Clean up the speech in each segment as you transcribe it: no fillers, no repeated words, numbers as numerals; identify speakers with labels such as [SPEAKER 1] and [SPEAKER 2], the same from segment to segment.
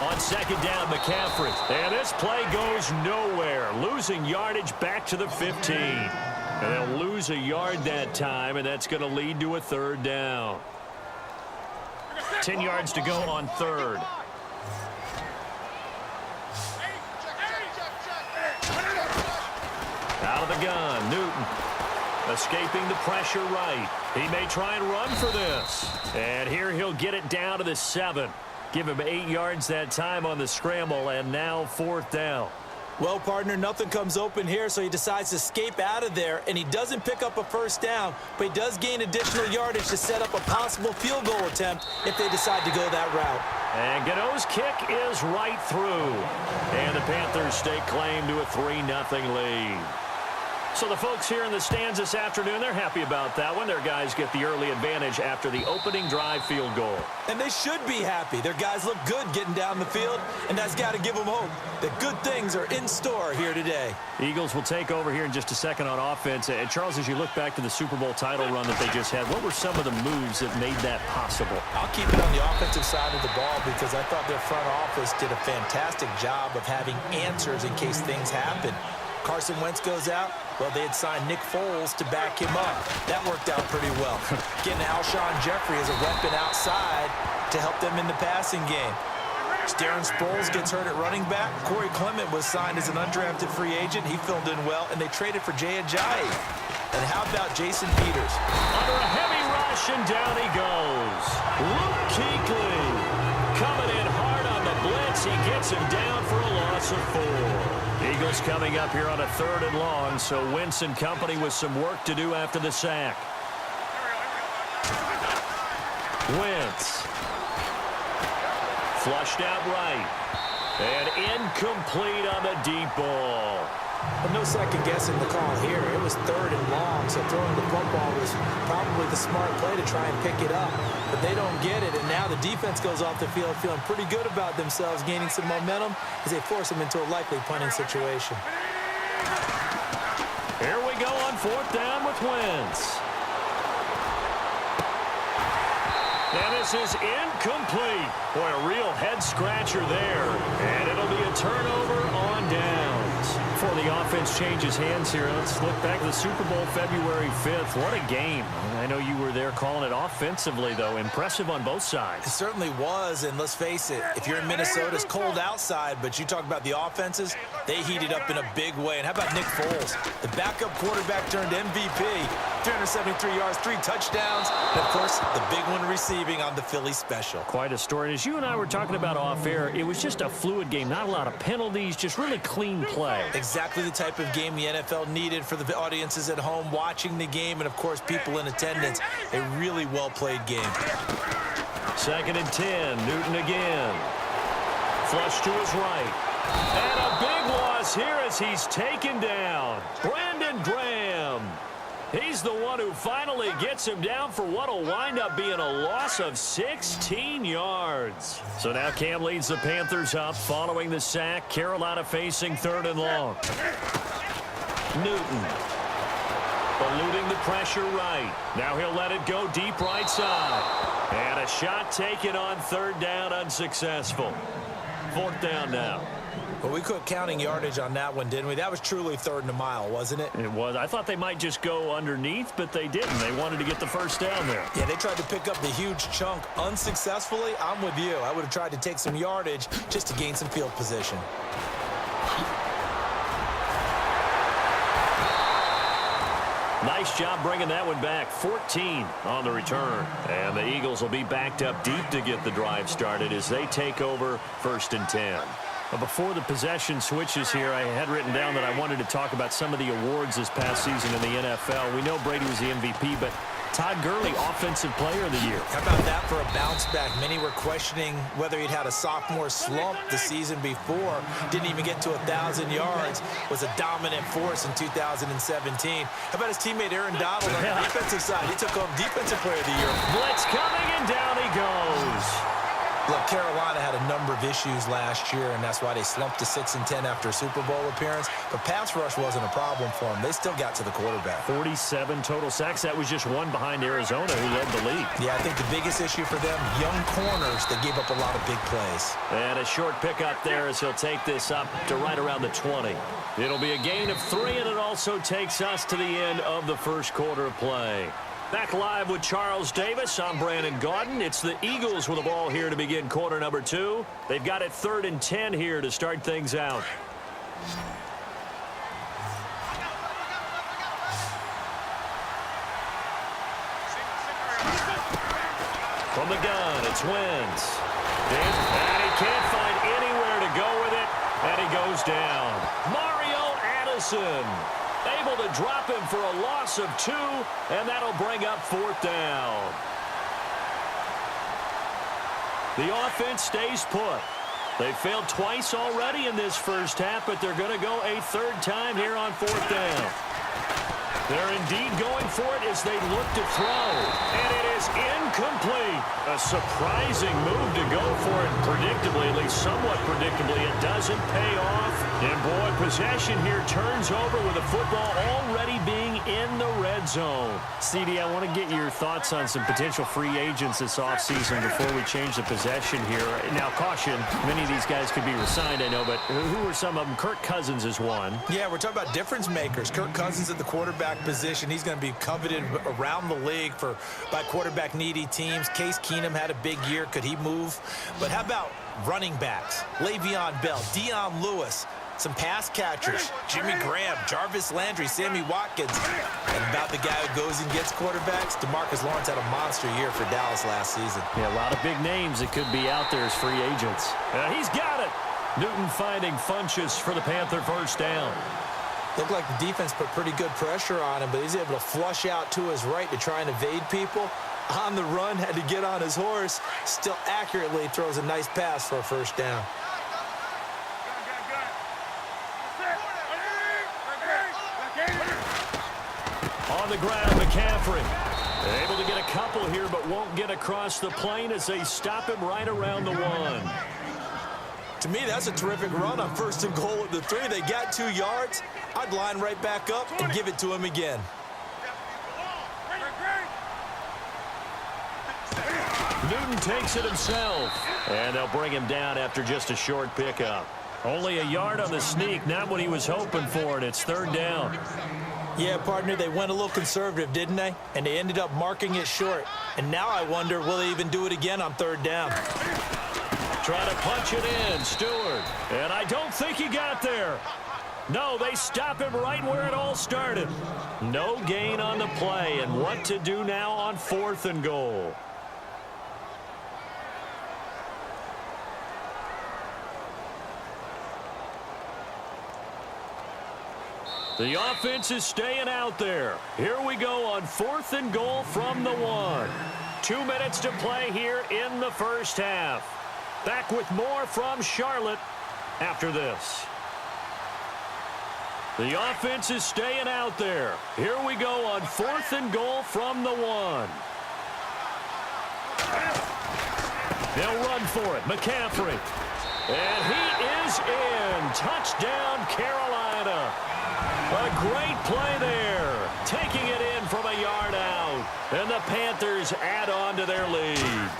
[SPEAKER 1] On second down, McCaffrey. And this play goes nowhere. Losing yardage back to the 15. And they'll lose a yard that time, and that's going to lead to a third down. 10 yards to go on third. Out of the gun, Newton. Escaping the pressure right. He may try and run for this. And here he'll get it down to the 7. Give him 8 yards that time on the scramble, and now fourth down.
[SPEAKER 2] Well, partner, nothing comes open here, so he decides to escape out of there, and he doesn't pick up a first down, but he does gain additional yardage to set up a possible field goal attempt if they decide to go that route.
[SPEAKER 1] And Gano's kick is right through. And the Panthers stake claim to a 3-0 lead. So the folks here in the stands this afternoon, they're happy about that one. Their guys get the early advantage after the opening drive field goal.
[SPEAKER 2] And they should be happy. Their guys look good getting down the field, and that's got to give them hope that good things are in store here today.
[SPEAKER 1] Eagles will take over here in just a second on offense. And Charles, as you look back to the Super Bowl title run that they just had, what were some of the moves that made that possible?
[SPEAKER 2] I'll keep it on the offensive side of the ball because I thought their front office did a fantastic job of having answers in case things happen. Carson Wentz goes out. Well, they had signed Nick Foles to back him up. That worked out pretty well. Getting Alshon Jeffrey as a weapon outside to help them in the passing game. Darren Sproles gets hurt at running back. Corey Clement was signed as an undrafted free agent. He filled in well, and they traded for Jay Ajayi. And how about Jason Peters?
[SPEAKER 1] Under a heavy rush, and down he goes. Luke Kuechly coming in hard on the blitz. He gets him down for a loss of 4. Eagles coming up here on a 3rd and long, so Wentz and company with some work to do after the sack. Wentz. Flushed out right. And incomplete on the deep ball.
[SPEAKER 2] Well, no second guessing the call here. It was 3rd and long, so throwing the football was probably the smart play to try and pick it up. But they don't get it, and now the defense goes off the field feeling pretty good about themselves, gaining some momentum as they force them into a likely punting situation.
[SPEAKER 1] Here we go on 4th down with Wentz. And this is incomplete. Boy, a real head-scratcher there. And it'll be a turnover on downs. Before the offense changes hands here, let's look back to the Super Bowl February 5th. What a game. I know you were there calling it offensively, though. Impressive on both sides.
[SPEAKER 2] It certainly was, and let's face it, if you're in Minnesota, it's cold outside, but you talk about the offenses, they heated up in a big way. And how about Nick Foles? The backup quarterback turned MVP. 373 yards, 3 touchdowns, and, of course, the big one receiving on the Philly special.
[SPEAKER 1] Quite a story. And as you and I were talking about off air, it was just a fluid game. Not a lot of penalties, just really clean play.
[SPEAKER 2] Exactly the type of game the NFL needed for the audiences at home watching the game and, of course, people in attendance. A really well-played game.
[SPEAKER 1] 2nd and 10. Newton again. Flush to his right. And a big loss here as he's taken down. Brandon Graham. He's the one who finally gets him down for what will wind up being a loss of 16 yards. So now Cam leads the Panthers up following the sack. Carolina facing 3rd and long. Newton. Eluding the pressure right. Now he'll let it go deep right side. And a shot taken on 3rd down, unsuccessful. 4th down now.
[SPEAKER 2] Well, we quit counting yardage on that one, didn't we? That was truly 3rd and a mile, wasn't it?
[SPEAKER 1] It was. I thought they might just go underneath, but they didn't. They wanted to get the first down there.
[SPEAKER 2] Yeah, they tried to pick up the huge chunk unsuccessfully. I'm with you. I would have tried to take some yardage just to gain some field position.
[SPEAKER 1] Nice job bringing that one back. 14 on the return. And the Eagles will be backed up deep to get the drive started as they take over 1st and 10. But before the possession switches here, I had written down that I wanted to talk about some of the awards this past season in the NFL. We know Brady was the MVP, but Todd Gurley, Offensive Player of the Year.
[SPEAKER 2] How about that for a bounce back? Many were questioning whether he'd had a sophomore slump the season before. Didn't even get to 1,000 yards. Was a dominant force in 2017. How about his teammate Aaron Donald on the defensive side? He took home Defensive Player of the Year.
[SPEAKER 1] Blitz coming, and down he goes.
[SPEAKER 2] Look, Carolina had a number of issues last year, and that's why they slumped to 6-10 after a Super Bowl appearance. But pass rush wasn't a problem for them. They still got to the quarterback.
[SPEAKER 1] 47 total sacks. That was just one behind Arizona, who led the league.
[SPEAKER 2] Yeah, I think the biggest issue for them, young corners that gave up a lot of big plays.
[SPEAKER 1] And a short pickup there as he'll take this up to right around the 20. It'll be a gain of 3, and it also takes us to the end of the first quarter of play. Back live with Charles Davis. I'm Brandon Gaudin. It's the Eagles with the ball here to begin quarter number 2. They've got it 3rd and 10 here to start things out. From the gun, it's Wentz. And he can't find anywhere to go with it, and he goes down. Mario Addison able to drop him for a loss of 2, and that'll bring up 4th down. The offense stays put. They failed twice already in this first half, but they're going to go a 3rd time here on 4th down. They're indeed going for it as they look to throw. And it is incomplete. A surprising move to go for it predictably, at least somewhat predictably. It doesn't pay off. And boy, possession here turns over with the football already being in the red zone. CD, I want to get your thoughts on some potential free agents this offseason before we change the possession here. Now, caution, many of these guys could be resigned, I know, but who are some of them? Kirk Cousins is one.
[SPEAKER 2] Yeah, we're talking about difference makers. Kirk Cousins at the quarterback position. He's going to be coveted around the league by quarterback needy teams. Case Keenum had a big year. Could he move? But how about running backs? Le'Veon Bell, Dion Lewis, some pass catchers, Jimmy Graham, Jarvis Landry, Sammy Watkins. And about the guy who goes and gets quarterbacks, DeMarcus Lawrence had a monster year for Dallas last season.
[SPEAKER 1] Yeah, a lot of big names that could be out there as free agents. He's got it. Newton finding Funchess for the Panther first down.
[SPEAKER 2] Looked like the defense put pretty good pressure on him, but he's able to flush out to his right to try and evade people. On the run, had to get on his horse. Still accurately throws a nice pass for a first down.
[SPEAKER 1] On the ground, McCaffrey. Able to get a couple here, but won't get across the plane as they stop him right around the 1.
[SPEAKER 2] To me, that's a terrific run on 1st and goal at the 3. They got 2 yards. I'd line right back up and give it to him again.
[SPEAKER 1] Newton takes it himself, and they'll bring him down after just a short pickup. Only a yard on the sneak, not what he was hoping for, and it's 3rd down.
[SPEAKER 2] Yeah, partner, they went a little conservative, didn't they? And they ended up marking it short. And now I wonder, will they even do it again on 3rd down?
[SPEAKER 1] Trying to punch it in, Stewart. And I don't think he got there. No, they stop him right where it all started. No gain on the play, and what to do now on 4th and goal. The offense is staying out there. Here we go on 4th and goal from the 1. 2 minutes to play here in the first half. Back with more from Charlotte after this. The offense is staying out there. Here we go on 4th and goal from the 1. They'll run for it. McCaffrey. And he is in. Touchdown, Carolina. A great play there. Taking it in from a yard out. And the Panthers add on to their lead.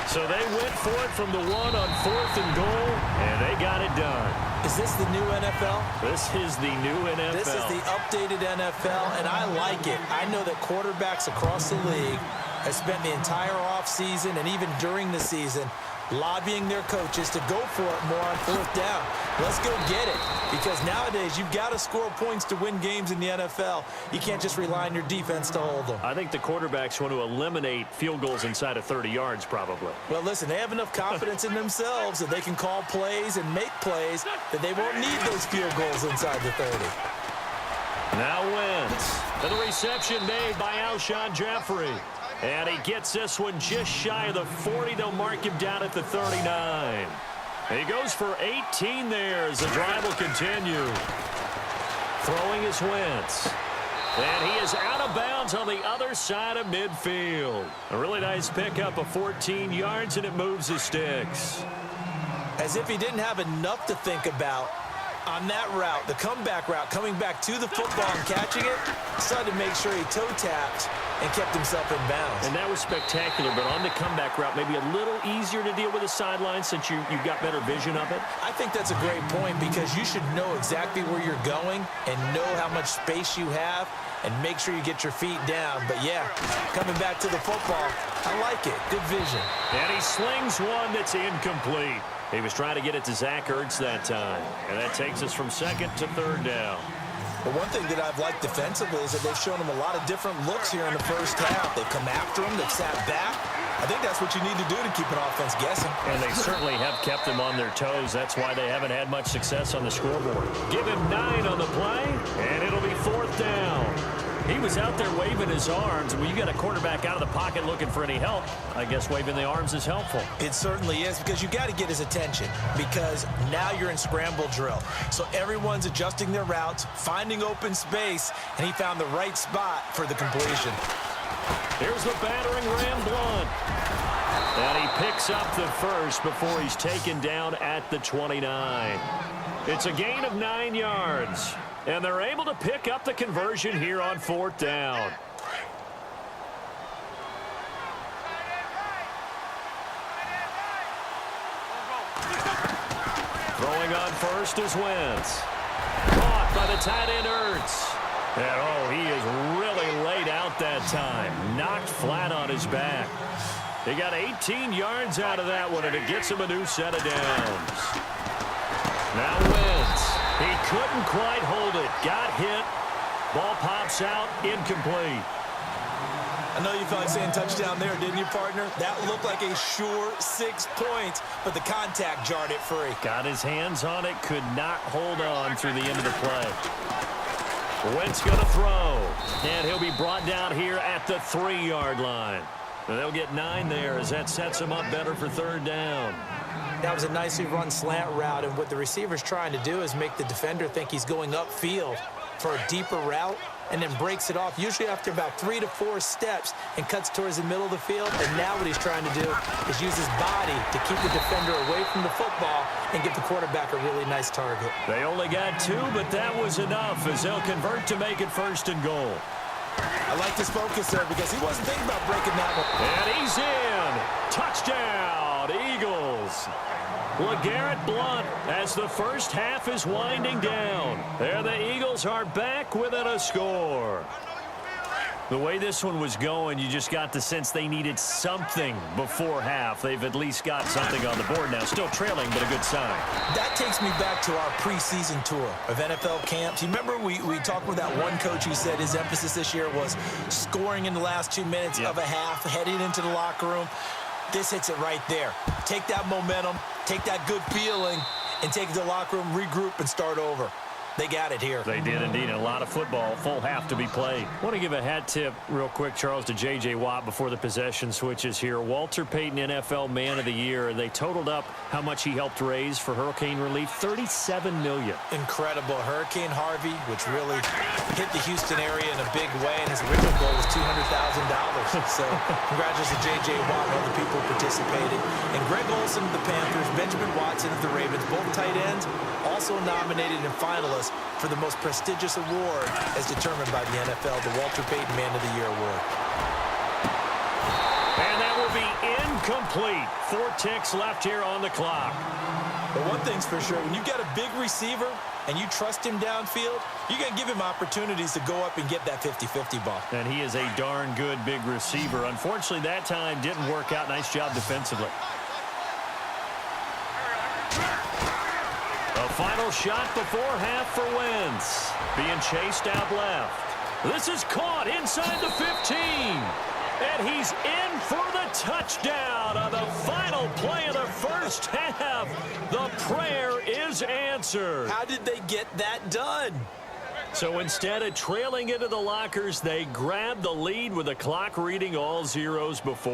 [SPEAKER 1] So they went for it from the 1 on 4th and goal, and they got it done.
[SPEAKER 2] Is this the new NFL?
[SPEAKER 1] This is the new NFL.
[SPEAKER 2] This is the updated NFL, and I like it. I know that quarterbacks across the league have spent the entire offseason and even during the season lobbying their coaches to go for it more on 4th down. Let's go get it. Because nowadays, you've got to score points to win games in the NFL. You can't just rely on your defense to hold them.
[SPEAKER 1] I think the quarterbacks want to eliminate field goals inside of 30 yards, probably.
[SPEAKER 2] Well, listen, they have enough confidence in themselves that they can call plays and make plays that they won't need those field goals inside the 30.
[SPEAKER 1] Now Wentz. And the reception made by Alshon Jeffrey. And he gets this one just shy of the 40. They'll mark him down at the 39. He goes for 18 there as the drive will continue. Throwing is Wentz. And he is out of bounds on the other side of midfield. A really nice pickup of 14 yards, and it moves the sticks.
[SPEAKER 2] As if he didn't have enough to think about on that route, the comeback route, coming back to the football and catching it, decided to make sure he toe tapped and kept himself in bounds.
[SPEAKER 1] And that was spectacular, but on the comeback route, maybe a little easier to deal with the sideline since you've got better vision of it.
[SPEAKER 2] I think that's a great point because you should know exactly where you're going and know how much space you have and make sure you get your feet down. But, yeah, coming back to the football, I like it. Good vision.
[SPEAKER 1] And he slings one that's incomplete. He was trying to get it to Zach Ertz that time. And that takes us from second to third down.
[SPEAKER 2] But one thing that I've liked defensively is that they've shown him a lot of different looks here in the first half. They've come after him. They've sat back. I think that's what you need to do to keep an offense guessing.
[SPEAKER 1] And they certainly have kept them on their toes. That's why they haven't had much success on the scoreboard. Give him 9 on the play, and it'll be fourth down. He was out there waving his arms. When you got a quarterback out of the pocket looking for any help, I guess waving the arms is helpful.
[SPEAKER 2] It certainly is because you got to get his attention because now you're in scramble drill. So everyone's adjusting their routes, finding open space, and he found the right spot for the completion.
[SPEAKER 1] Here's the battering ram Blunt. And he picks up the first before he's taken down at the 29. It's a gain of 9 yards. And they're able to pick up the conversion here on fourth down. Throwing on first is Wentz. Caught by the tight end Ertz. And, oh, he is really laid out that time. Knocked flat on his back. He got 18 yards out of that one, and it gets him a new set of downs. Now Wentz. He couldn't quite hold it. Got hit. Ball pops out. Incomplete.
[SPEAKER 2] I know you felt like saying touchdown there, didn't you, partner? That looked like a sure 6 points, but the contact jarred it free.
[SPEAKER 1] Got his hands on it. Could not hold on through the end of the play. Wentz going to throw. And he'll be brought down here at the 3-yard line. And they'll get 9 there as that sets him up better for third down.
[SPEAKER 2] That was a nicely run slant route, and what the receiver's trying to do is make the defender think he's going upfield for a deeper route and then breaks it off, usually after about 3 to 4 steps, and cuts towards the middle of the field. And now what he's trying to do is use his body to keep the defender away from the football and give the quarterback a really nice target.
[SPEAKER 1] They only got 2, but that was enough as they'll convert to make it first and goal.
[SPEAKER 2] I like his focus there because he wasn't thinking about breaking that one.
[SPEAKER 1] And he's in. Touchdown, Eagles. LeGarrette Blunt as the first half is winding down. There the Eagles are back within a score. The way this one was going, you just got the sense they needed something before half. They've at least got something on the board now. Still trailing, but a good sign.
[SPEAKER 2] That takes me back to our preseason tour of NFL camps. You remember we talked with that one coach who said his emphasis this year was scoring in the last 2 minutes of a half, heading into the locker room. This hits it right there. Take that momentum, take that good feeling, and take it to the locker room, regroup, and start over. They got it here.
[SPEAKER 1] They did indeed. A lot of football, full half to be played. I want to give a hat tip real quick, Charles, to J.J. Watt before the possession switches here. Walter Payton, NFL Man of the Year. They totaled up how much he helped raise for hurricane relief, $37 million.
[SPEAKER 2] Incredible. Hurricane Harvey, which really hit the Houston area in a big way, and his original goal was $200,000. So congratulations to J.J. Watt and other people participating. And Greg Olsen of the Panthers, Benjamin Watson of the Ravens, both tight ends, also nominated and finalists for the most prestigious award as determined by the NFL, the Walter Payton Man of the Year Award.
[SPEAKER 1] And that will be incomplete. 4 ticks left here on the clock.
[SPEAKER 2] But one thing's for sure, when you got a big receiver and you trust him downfield, you're going to give him opportunities to go up and get that 50-50 ball.
[SPEAKER 1] And he is a darn good big receiver. Unfortunately, that time didn't work out. Nice job defensively. A final shot before half for Wentz. Being chased out left. This is caught inside the 15. And he's in for the touchdown on the final play of the first half. The prayer is answered.
[SPEAKER 2] How did they get that done?
[SPEAKER 1] So instead of trailing into the lockers, they grabbed the lead with the clock reading all zeros before.